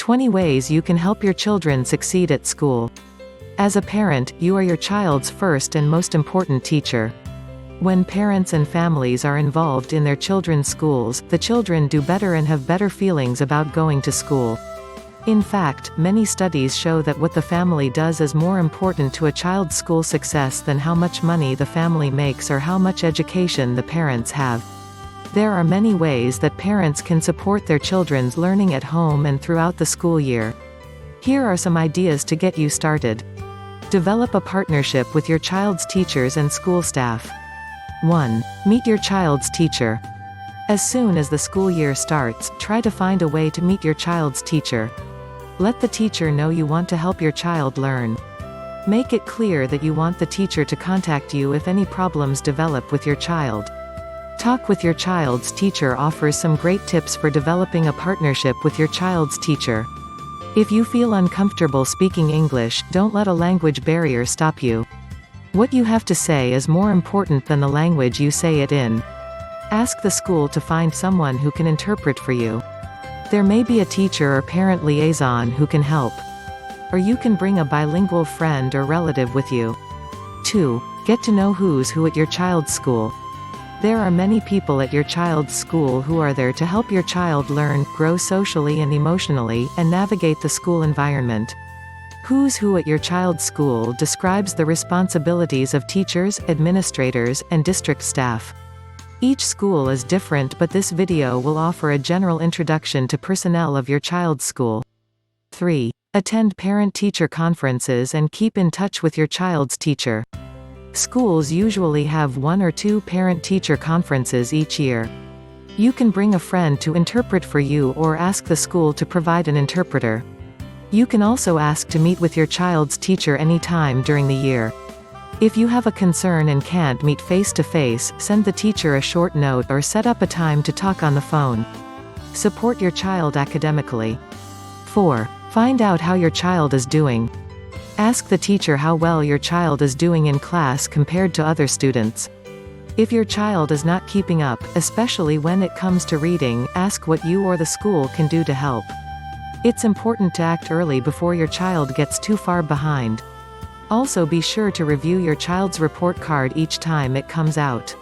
20 ways you can help your children succeed at school. As a parent, you are your child's first and most important teacher. When parents and families are involved in their children's schools, the children do better and have better feelings about going to school. In fact, many studies show that what the family does is more important to a child's school success than how much money the family makes or how much education the parents have. There are many ways that parents can support their children's learning at home and throughout the school year. Here are some ideas to get you started. Develop a partnership with your child's teachers and school staff. 1. Meet your child's teacher. As soon as the school year starts, try to find a way to meet your child's teacher. Let the teacher know you want to help your child learn. Make it clear that you want the teacher to contact you if any problems develop with your child. Talk with your child's teacher offers some great tips for developing a partnership with your child's teacher. If you feel uncomfortable speaking English, don't let a language barrier stop you. What you have to say is more important than the language you say it in. Ask the school to find someone who can interpret for you. There may be a teacher or parent liaison who can help. Or you can bring a bilingual friend or relative with you. 2. Get to know who's who at your child's school. There are many people at your child's school who are there to help your child learn, grow socially and emotionally, and navigate the school environment. Who's who at your child's school describes the responsibilities of teachers, administrators, and district staff. Each school is different, but this video will offer a general introduction to personnel of your child's school. 3. Attend parent-teacher conferences and keep in touch with your child's teacher. Schools usually have 1 or 2 parent-teacher conferences each year. You can bring a friend to interpret for you or ask the school to provide an interpreter. You can also ask to meet with your child's teacher anytime during the year. If you have a concern and can't meet face-to-face, send the teacher a short note or set up a time to talk on the phone. Support your child academically. 4. Find out how your child is doing. Ask the teacher how well your child is doing in class compared to other students. If your child is not keeping up, especially when it comes to reading, ask what you or the school can do to help. It's important to act early before your child gets too far behind. Also be sure to review your child's report card each time it comes out.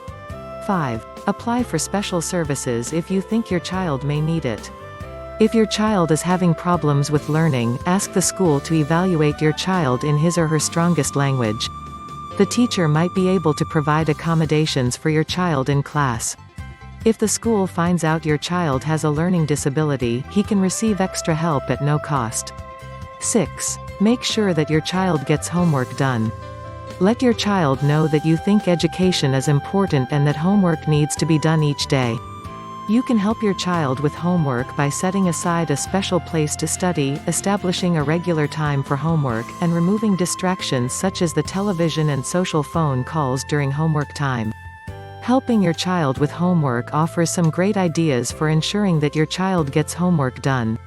5. Apply for special services if you think your child may need it. If your child is having problems with learning, ask the school to evaluate your child in his or her strongest language. The teacher might be able to provide accommodations for your child in class. If the school finds out your child has a learning disability, he can receive extra help at no cost. 6. Make sure that your child gets homework done. Let your child know that you think education is important and that homework needs to be done each day. You can help your child with homework by setting aside a special place to study, establishing a regular time for homework, and removing distractions such as the television and social phone calls during homework time. Helping your child with homework offers some great ideas for ensuring that your child gets homework done.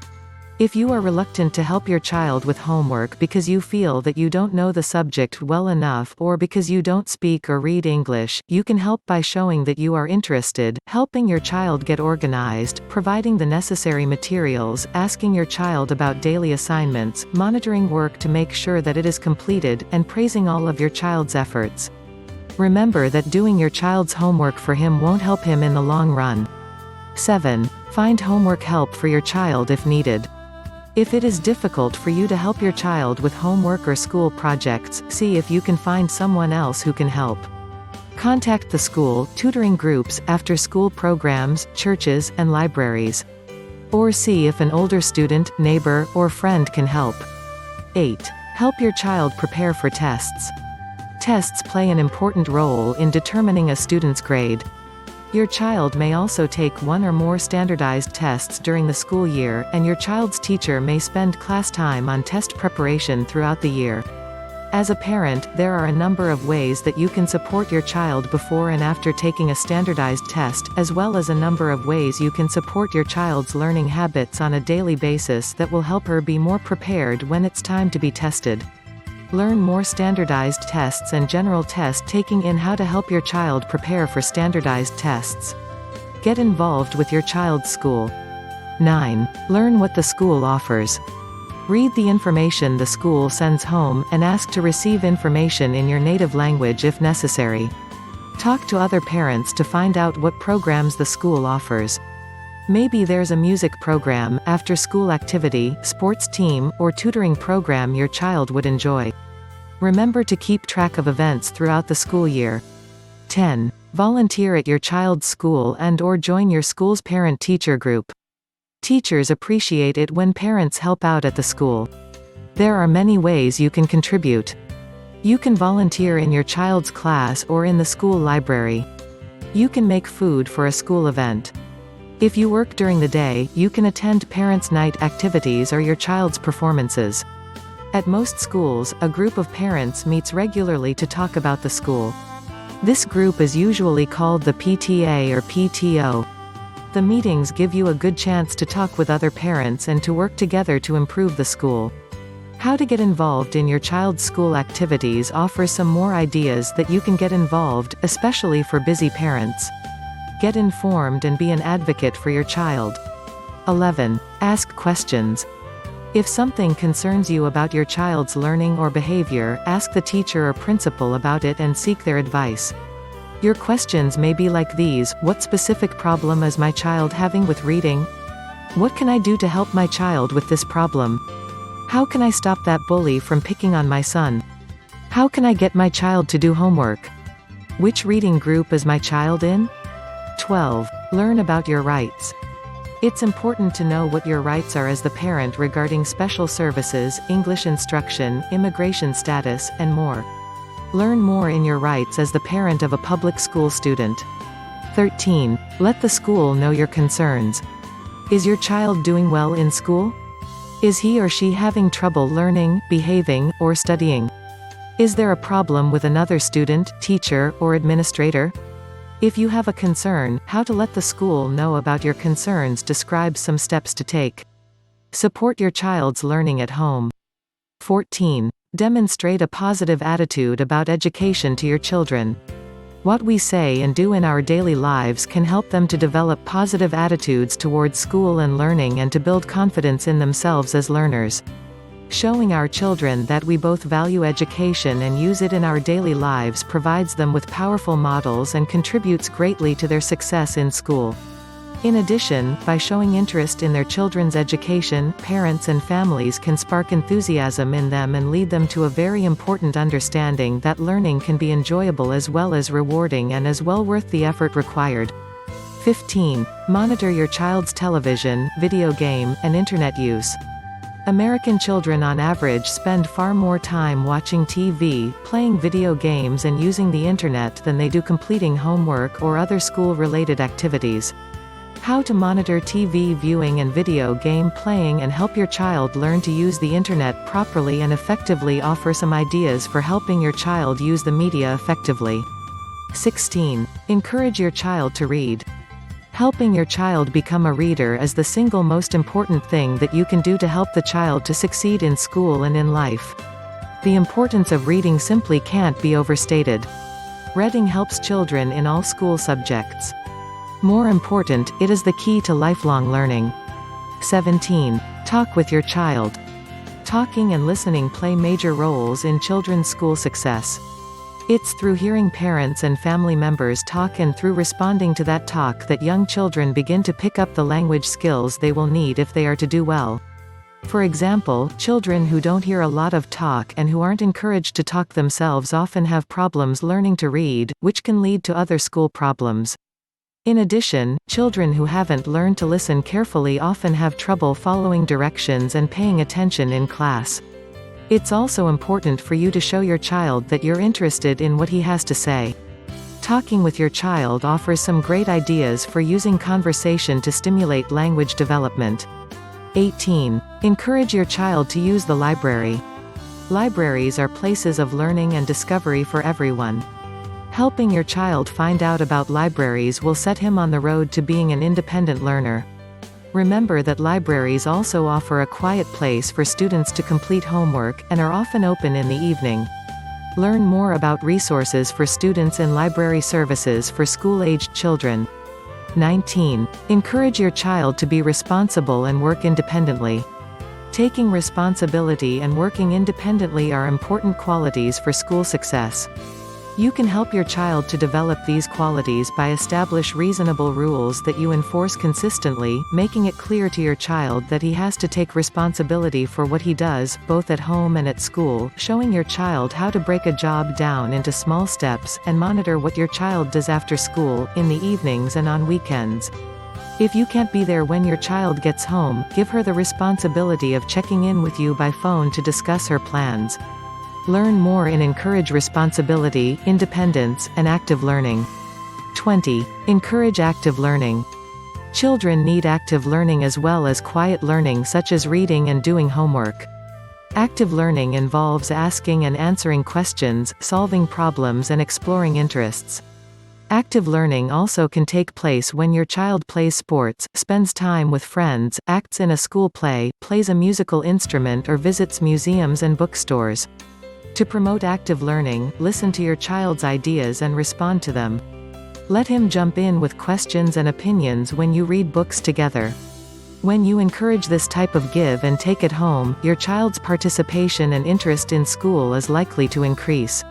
If you are reluctant to help your child with homework because you feel that you don't know the subject well enough or because you don't speak or read English, you can help by showing that you are interested, helping your child get organized, providing the necessary materials, asking your child about daily assignments, monitoring work to make sure that it is completed, and praising all of your child's efforts. Remember that doing your child's homework for him won't help him in the long run. 7. Find homework help for your child if needed. If it is difficult for you to help your child with homework or school projects, see if you can find someone else who can help. Contact the school, tutoring groups, after-school programs, churches, and libraries. Or see if an older student, neighbor, or friend can help. 8. Help your child prepare for tests. Tests play an important role in determining a student's grade. Your child may also take 1 or more standardized tests during the school year, and your child's teacher may spend class time on test preparation throughout the year. As a parent, there are a number of ways that you can support your child before and after taking a standardized test, as well as a number of ways you can support your child's learning habits on a daily basis that will help her be more prepared when it's time to be tested. Learn more standardized tests and general test taking in how to help your child prepare for standardized tests. Get involved with your child's school. 9. Learn what the school offers. Read the information the school sends home, and ask to receive information in your native language if necessary. Talk to other parents to find out what programs the school offers. Maybe there's a music program, after-school activity, sports team, or tutoring program your child would enjoy. Remember to keep track of events throughout the school year. 10. Volunteer at your child's school and/or join your school's parent-teacher group. Teachers appreciate it when parents help out at the school. There are many ways you can contribute. You can volunteer in your child's class or in the school library. You can make food for a school event. If you work during the day, you can attend parents' night activities or your child's performances. At most schools, a group of parents meets regularly to talk about the school. This group is usually called the PTA or PTO. The meetings give you a good chance to talk with other parents and to work together to improve the school. How to get involved in your child's school activities offers some more ideas that you can get involved, especially for busy parents. Get informed and be an advocate for your child. 11. Ask questions. If something concerns you about your child's learning or behavior, ask the teacher or principal about it and seek their advice. Your questions may be like these: what specific problem is my child having with reading? What can I do to help my child with this problem? How can I stop that bully from picking on my son? How can I get my child to do homework? Which reading group is my child in? 12. Learn about your rights. It's important to know what your rights are as the parent regarding special services, English instruction, immigration status, and more. Learn more in your rights as the parent of a public school student. 13. Let the school know your concerns. Is your child doing well in school? Is he or she having trouble learning, behaving, or studying? Is there a problem with another student, teacher, or administrator? If you have a concern, how to let the school know about your concerns describes some steps to take. Support your child's learning at home. 14. Demonstrate a positive attitude about education to your children. What we say and do in our daily lives can help them to develop positive attitudes towards school and learning and to build confidence in themselves as learners. Showing our children that we both value education and use it in our daily lives provides them with powerful models and contributes greatly to their success in school. In addition, by showing interest in their children's education, parents and families can spark enthusiasm in them and lead them to a very important understanding that learning can be enjoyable as well as rewarding and as well worth the effort required. 15. Monitor your child's television, video game, and internet use. American children on average spend far more time watching TV, playing video games and using the internet than they do completing homework or other school-related activities. How to monitor TV viewing and video game playing and help your child learn to use the internet properly and effectively. Offer some ideas for helping your child use the media effectively. 16. Encourage your child to read. Helping your child become a reader is the single most important thing that you can do to help the child to succeed in school and in life. The importance of reading simply can't be overstated. Reading helps children in all school subjects. More important, it is the key to lifelong learning. 17. Talk with your child. Talking and listening play major roles in children's school success. It's through hearing parents and family members talk and through responding to that talk that young children begin to pick up the language skills they will need if they are to do well. For example, children who don't hear a lot of talk and who aren't encouraged to talk themselves often have problems learning to read, which can lead to other school problems. In addition, children who haven't learned to listen carefully often have trouble following directions and paying attention in class. It's also important for you to show your child that you're interested in what he has to say. Talking with your child offers some great ideas for using conversation to stimulate language development. 18. Encourage your child to use the library. Libraries are places of learning and discovery for everyone. Helping your child find out about libraries will set him on the road to being an independent learner. Remember that libraries also offer a quiet place for students to complete homework, and are often open in the evening. Learn more about resources for students and library services for school-aged children. 19. Encourage your child to be responsible and work independently. Taking responsibility and working independently are important qualities for school success. You can help your child to develop these qualities by establish reasonable rules that you enforce consistently, making it clear to your child that he has to take responsibility for what he does, both at home and at school, showing your child how to break a job down into small steps, and monitor what your child does after school, in the evenings and on weekends. If you can't be there when your child gets home, give her the responsibility of checking in with you by phone to discuss her plans. Learn more and encourage responsibility, independence, and active learning. 20. Encourage active learning. Children need active learning as well as quiet learning such as reading and doing homework. Active learning involves asking and answering questions, solving problems and exploring interests. Active learning also can take place when your child plays sports, spends time with friends, acts in a school play, plays a musical instrument or visits museums and bookstores. To promote active learning, listen to your child's ideas and respond to them. Let him jump in with questions and opinions when you read books together. When you encourage this type of give and take at home, your child's participation and interest in school is likely to increase.